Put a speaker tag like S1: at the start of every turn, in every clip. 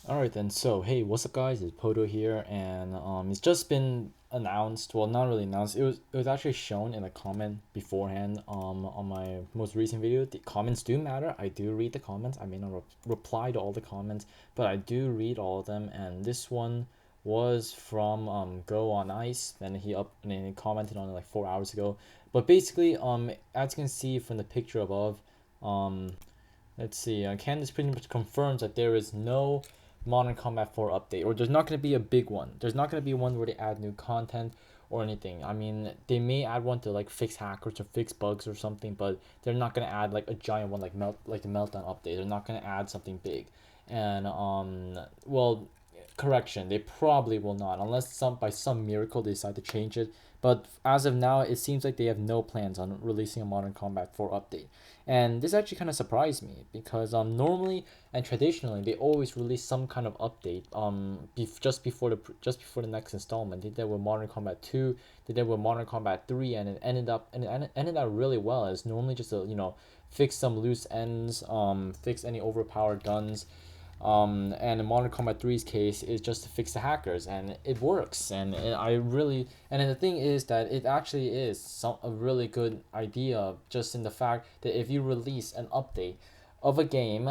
S1: Alright then, so hey, what's up guys? It's Pohdoh here, and it's just been announced. Well, not really announced. It was actually shown in a comment beforehand. On my most recent video, the comments do matter. I do read the comments. I may not reply to all the comments, but I do read all of them. And this one was from Go on Ice, and he commented on it like 4 hours ago. But basically, as you can see from the picture above, um let's see. Candace pretty much confirms that there is no Modern Combat 4 update, or there's not going to be a big one. There's not going to be one where they add new content or anything. I mean, they may add one to like fix hackers or fix bugs or something, but they're not going to add like a giant one like the Meltdown update. They're not going to add something big. And well, correction, they probably will not unless by some miracle they decide to change it. But as of now, it seems like they have no plans on releasing a Modern Combat 4 update. And this actually kind of surprised me because normally and traditionally they always release some kind of update just before the next installment. They did with Modern Combat 2, they did with Modern Combat 3, and it ended up really well. It's normally just a fix some loose ends, fix any overpowered guns, and in Modern Combat 3's case is just to fix the hackers, and it works. And then the thing is that it actually is a really good idea, just in the fact that if you release an update of a game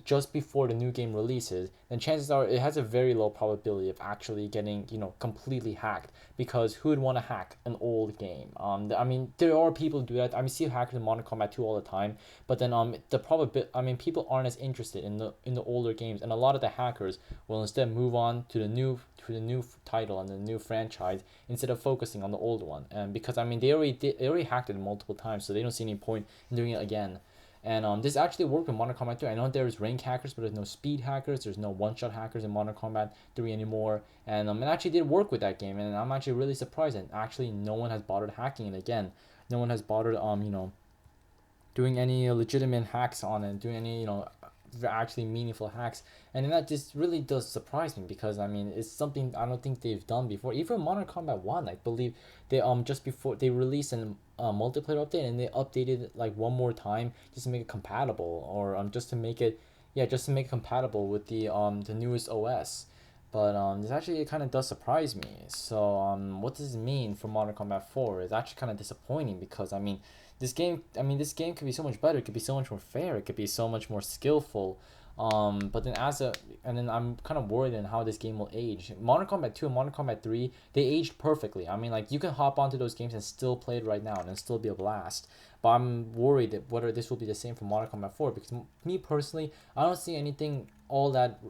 S1: just before the new game releases, then chances are it has a very low probability of actually getting completely hacked, because who would want to hack an old game? I mean, there are people who do that. I mean, see hackers in Modern Combat 2 all the time, but then the probability, I mean, people aren't as interested in the older games, and a lot of the hackers will instead move on to the new title and the new franchise instead of focusing on the old one. And because I mean, they already hacked it multiple times, so they don't see any point in doing it again. And this actually worked with Modern Combat 3. I know there's rank hackers, but there's no speed hackers. There's no one-shot hackers in Modern Combat 3 anymore. And it actually did work with that game. And I'm actually really surprised that actually no one has bothered hacking it again. No one has bothered doing any legitimate hacks on it, doing any actually meaningful hacks. And then that just really does surprise me, because I mean, it's something I don't think they've done before. Even Modern Combat 1, I believe they just before they released an multiplayer update, and they updated it like one more time just to make it compatible, or just to make it, yeah, just to make it compatible with the newest OS. But this actually, it kind of does surprise me. So what does it mean for Modern Combat 4? It's actually kind of disappointing, because this game could be so much better. It could be so much more fair. It could be so much more skillful. But then and then I'm kind of worried in how this game will age. Modern Combat 2 and Modern Combat 3, they aged perfectly. I mean, like, you can hop onto those games and still play it right now and still be a blast. But I'm worried that whether this will be the same for Modern Combat 4, because me personally, I don't see anything all that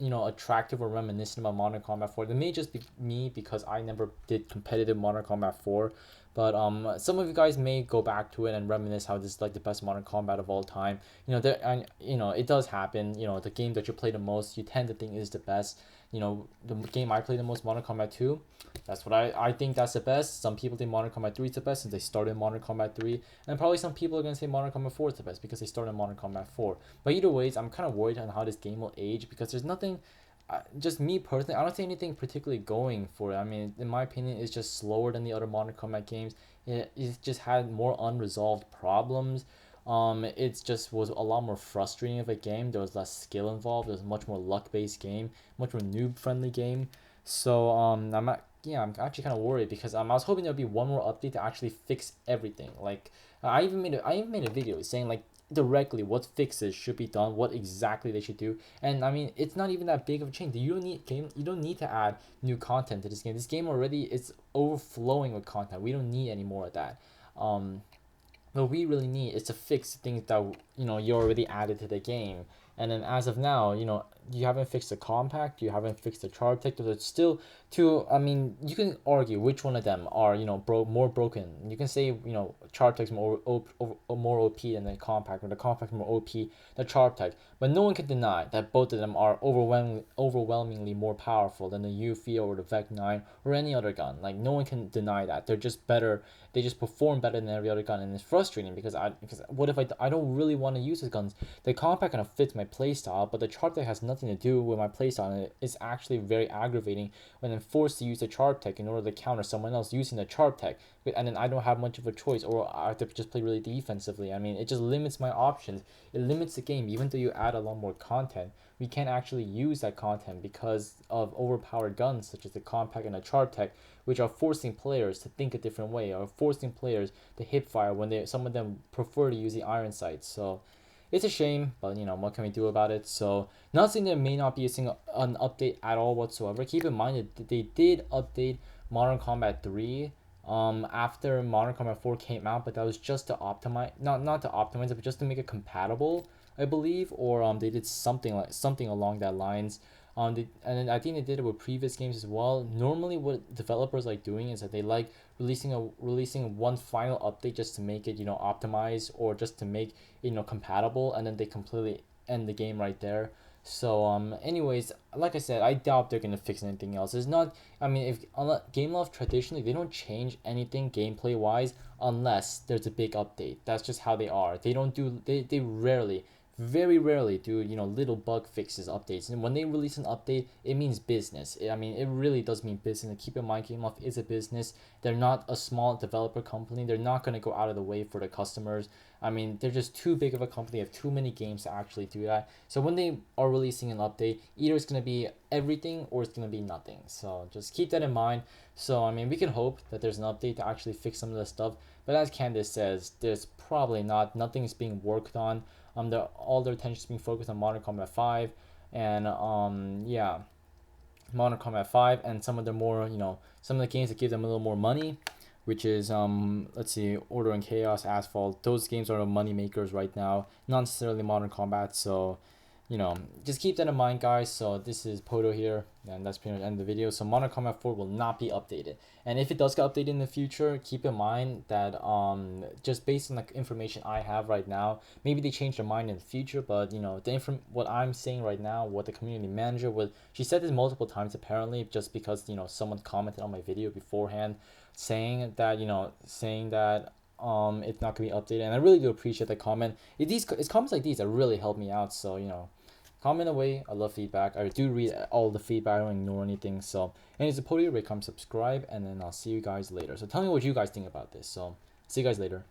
S1: attractive or reminiscent about Modern Combat 4. It may just be me, because I never did competitive Modern Combat 4, but some of you guys may go back to it and reminisce how this is like the best Modern Combat of all time. It does happen. The game that you play the most, you tend to think is the best. The game I play the most, Modern Combat 2, that's what I think that's the best. Some people think Modern Combat 3 is the best since they started Modern Combat 3, and probably some people are going to say Modern Combat 4 is the best because they started Modern Combat 4. But either ways, I'm kind of worried on how this game will age, because there's nothing, just me personally, I don't see anything particularly going for it. I mean, in my opinion, it's just slower than the other Modern Combat games. It just had more unresolved problems. It just was a lot more frustrating of a game. There was less skill involved. It was a much more luck based game, much more noob friendly game. So I'm actually kind of worried, because I was hoping there'd be one more update to actually fix everything. Like, I even made a video saying like directly what fixes should be done, what exactly they should do. And I mean, it's not even that big of a change. You don't need to add new content to this game. This game already is overflowing with content. We don't need any more of that. Um, what we really need is to fix things that you already added to the game. And then as of now, you haven't fixed the compact, you haven't fixed the charge tech. There's still two. I mean, you can argue which one of them are more broken. You can say charge tech's more OP than the compact, or the compact more OP than charge tech. But no one can deny that both of them are overwhelmingly more powerful than the Yuffie or the Vec 9 or any other gun. Like, no one can deny that. They're just better. They just perform better than every other gun, and it's frustrating, because what if I don't really want to use these guns? The compact kind of fits my playstyle, but the charge tech has nothing to do with my playstyle, and it's actually very aggravating when I'm forced to use the charge tech in order to counter someone else using the charge tech, and then I don't have much of a choice, or I have to just play really defensively. I mean, it just limits my options. It limits the game, even though you add a lot more content. we can't actually use that content because of overpowered guns such as the compact and the charge tech, which are forcing players to think a different way, or forcing players to hip fire when some of them prefer to use the iron sights. So it's a shame, but what can we do about it? So not saying there may not be an update at all whatsoever. Keep in mind that they did update Modern Combat 3 after Modern Combat 4 came out, but that was just to optimize, not to optimize it, but just to make it compatible, I believe, or they did something along that lines. And then I think they did it with previous games as well. Normally, what developers like doing is that they like releasing one final update just to make it optimize, or just to make it compatible, and then they completely end the game right there. So anyways, like I said, I doubt they're gonna fix anything else. It's not. I mean, if Gameloft traditionally they don't change anything gameplay wise unless there's a big update. That's just how they are. They don't do. They rarely, very rarely do little bug fixes updates. And when they release an update, it means business. I mean, it really does mean business. And keep in mind, Gameloft is a business. They're not a small developer company. They're not gonna go out of the way for the customers. I mean, they're just too big of a company. They have too many games to actually do that. So when they are releasing an update, either it's going to be everything or it's going to be nothing. So just keep that in mind. So, I mean, we can hope that there's an update to actually fix some of this stuff. But as Candace says, there's probably not. Nothing's being worked on. All their attention is being focused on Modern Combat 5. And, yeah, Modern Combat 5 and some of the more, some of the games that give them a little more money, which is let's see, Order and Chaos, Asphalt. Those games are the money makers right now, not necessarily Modern Combat. So just keep that in mind, guys. So this is Pohdoh here, and that's pretty much the end of the video. So Modern Combat 4 will not be updated, and if it does get updated in the future, keep in mind that just based on the information I have right now, maybe they change their mind in the future. But what I'm saying right now, what the community manager she said this multiple times apparently, just because someone commented on my video beforehand saying that it's not gonna be updated, and I really do appreciate the comment. It's comments like these that really help me out. So comment away. I love feedback. I do read all the feedback. I don't ignore anything. So anyways, the Pohdoh, rate, comment, subscribe, and then I'll see you guys later. So tell me what you guys think about this. So see you guys later.